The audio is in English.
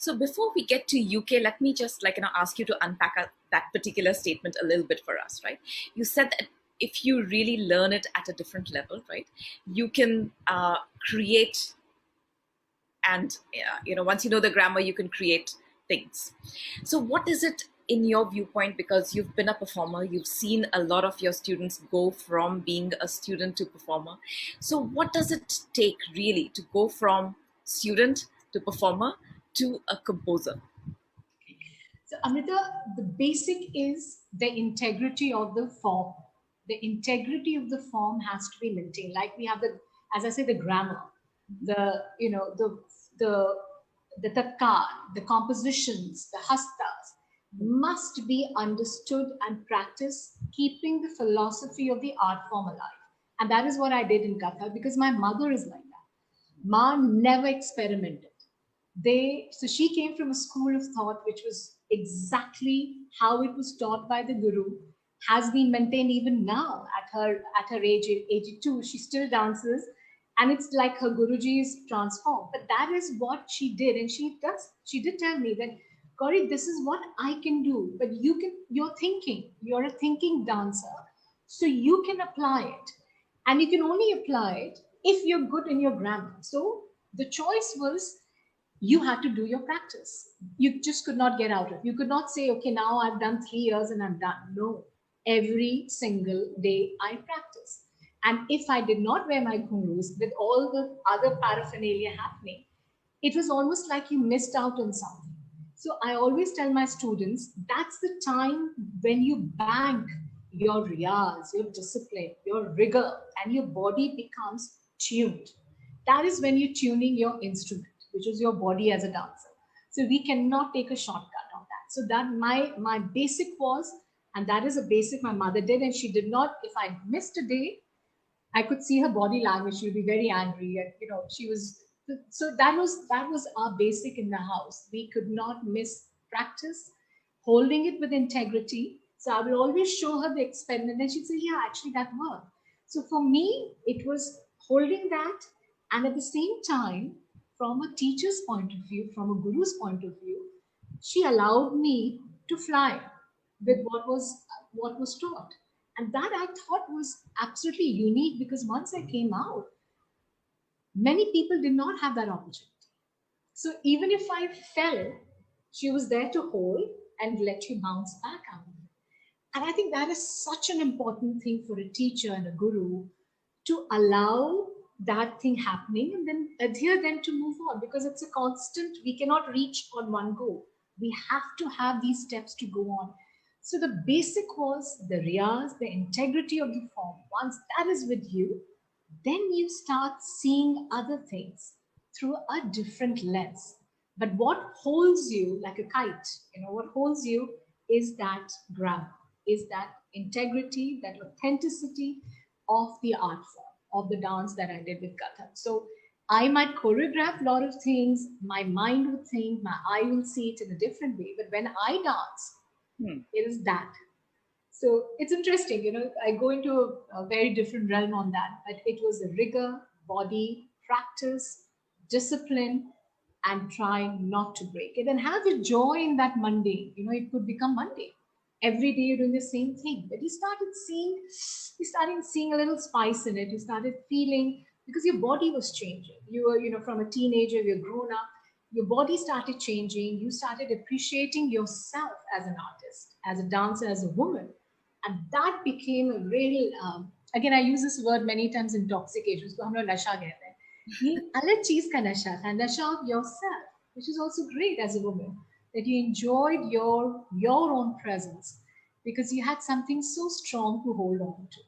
So before we get to UK, let me just ask you to unpack that particular statement a little bit for us, right? You said that if you really learn it at a different level, right, you can create, and once you know the grammar, you can create things. So what is it in your viewpoint, because you've been a performer, you've seen a lot of your students go from being a student to performer. So what does it take really to go from student to performer to a composer? So, Amrita, the basic is the integrity of the form. The integrity of the form has to be maintained. Like we have the, as I say, the grammar, the the the takkar, the compositions, the hastas must be understood and practiced, keeping the philosophy of the art form alive. And that is what I did in Kathak because my mother is like that. Ma never experimented. So she came from a school of thought which was exactly how it was taught by the guru, has been maintained even now at her age 82. She still dances, and it's like her guruji is transformed. But that is what she did, and she did tell me that, Gauri, this is what I can do, but you're a thinking dancer, so you can apply it, and you can only apply it if you're good in your grammar. So the choice was, you had to do your practice. You just could not get out of it. You could not say, okay, now I've done 3 years and I'm done. No, every single day I practice. And if I did not wear my ghungroos with all the other paraphernalia happening, it was almost like you missed out on something. So I always tell my students, that's the time when you bank your riyaz, your discipline, your rigor, and your body becomes tuned. That is when you're tuning your instrument, which is your body as a dancer. So we cannot take a shortcut on that. So that my basic was, and that is a basic my mother did, and she did not. If I missed a day, I could see her body language. She would be very angry, and she was. So that was our basic in the house. We could not miss practice, holding it with integrity. So I will always show her the experiment, and she'd say, "Yeah, actually that worked." So for me, it was holding that, and at the same time, from a teacher's point of view, from a guru's point of view, she allowed me to fly with what was taught. And that I thought was absolutely unique because once I came out, many people did not have that opportunity. So even if I fell, she was there to hold and let you bounce back out of it. And I think that is such an important thing for a teacher and a guru, to allow that thing happening and then adhere then to move on, because it's a constant. We cannot reach on one go. We have to have these steps to go on. So the basic was the riyaz, the integrity of the form. Once that is with you, then you start seeing other things through a different lens. But what holds you like a kite, what holds you is that grammar, is that integrity, that authenticity of the art form, of the dance that I did with Kathak. So I might choreograph a lot of things, my mind would think, my eye will see it in a different way. But when I dance, Hmm. it is that. So it's interesting, I go into a very different realm on that. But it was a rigor, body, practice, discipline, and try not to break it. And have the joy in that mundane. It could become mundane. Every day you're doing the same thing. But you started seeing a little spice in it. You started feeling, because your body was changing. You were, from a teenager, you're grown up, your body started changing. You started appreciating yourself as an artist, as a dancer, as a woman, and that became a real, again, I use this word many times, intoxication. उसको हम लोग नशा कहते हैं. ये अलग चीज का नशा था, नशा of yourself, which is also great as a woman, that you enjoyed your own presence because you had something so strong to hold on to.